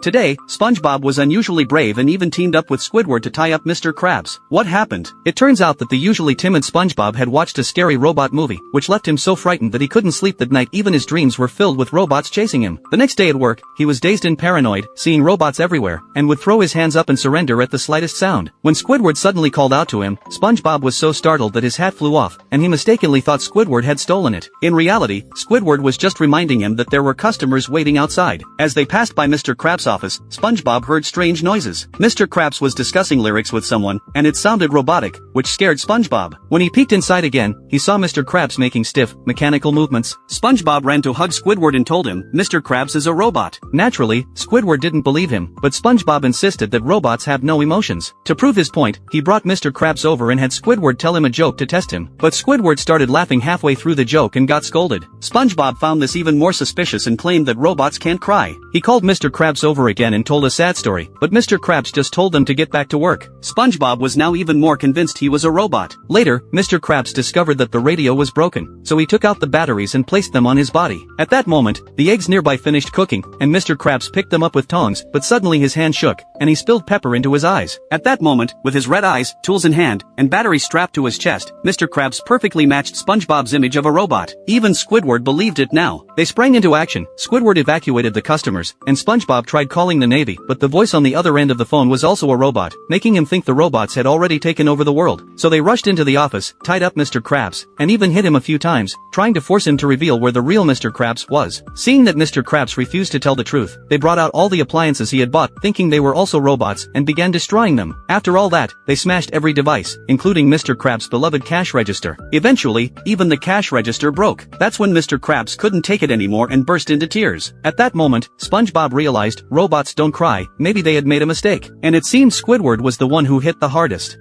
Today, SpongeBob was unusually brave and even teamed up with Squidward to tie up Mr. Krabs. What happened? It turns out that the usually timid SpongeBob had watched a scary robot movie, which left him so frightened that he couldn't sleep that night. Even his dreams were filled with robots chasing him. The next day at work, he was dazed and paranoid, seeing robots everywhere, and would throw his hands up and surrender at the slightest sound. When Squidward suddenly called out to him, SpongeBob was so startled that his hat flew off, and he mistakenly thought Squidward had stolen it. In reality, Squidward was just reminding him that there were customers waiting outside. As they passed by Mr. Krabs' office, SpongeBob heard strange noises. Mr. Krabs was discussing lyrics with someone, and it sounded robotic, which scared SpongeBob. When he peeked inside again, he saw Mr. Krabs making stiff, mechanical movements. SpongeBob ran to hug Squidward and told him, "Mr. Krabs is a robot." Naturally, Squidward didn't believe him, but SpongeBob insisted that robots have no emotions. To prove his point, he brought Mr. Krabs over and had Squidward tell him a joke to test him. But Squidward started laughing halfway through the joke and got scolded. SpongeBob found this even more suspicious and claimed that robots can't cry. He called Mr. Krabs over again and told a sad story, but Mr. Krabs just told them to get back to work. SpongeBob was now even more convinced he was a robot. Later, Mr. Krabs discovered that the radio was broken, so he took out the batteries and placed them on his body. At that moment, the eggs nearby finished cooking, and Mr. Krabs picked them up with tongs, but suddenly his hand shook, and he spilled pepper into his eyes. At that moment, with his red eyes, tools in hand, and batteries strapped to his chest, Mr. Krabs perfectly matched SpongeBob's image of a robot. Even Squidward believed it now. They sprang into action. Squidward evacuated the customers, and SpongeBob tried calling the Navy, but the voice on the other end of the phone was also a robot, making him think the robots had already taken over the world. So they rushed into the office, tied up Mr. Krabs, and even hit him a few times, trying to force him to reveal where the real Mr. Krabs was. Seeing that Mr. Krabs refused to tell the truth, they brought out all the appliances he had bought, thinking they were also robots, and began destroying them. After all that, they smashed every device, including Mr. Krabs' beloved cash register. Eventually, even the cash register broke. That's when Mr. Krabs couldn't take it anymore and burst into tears. At that moment, SpongeBob realized robots don't cry. Maybe they had made a mistake. And it seemed Squidward was the one who hit the hardest.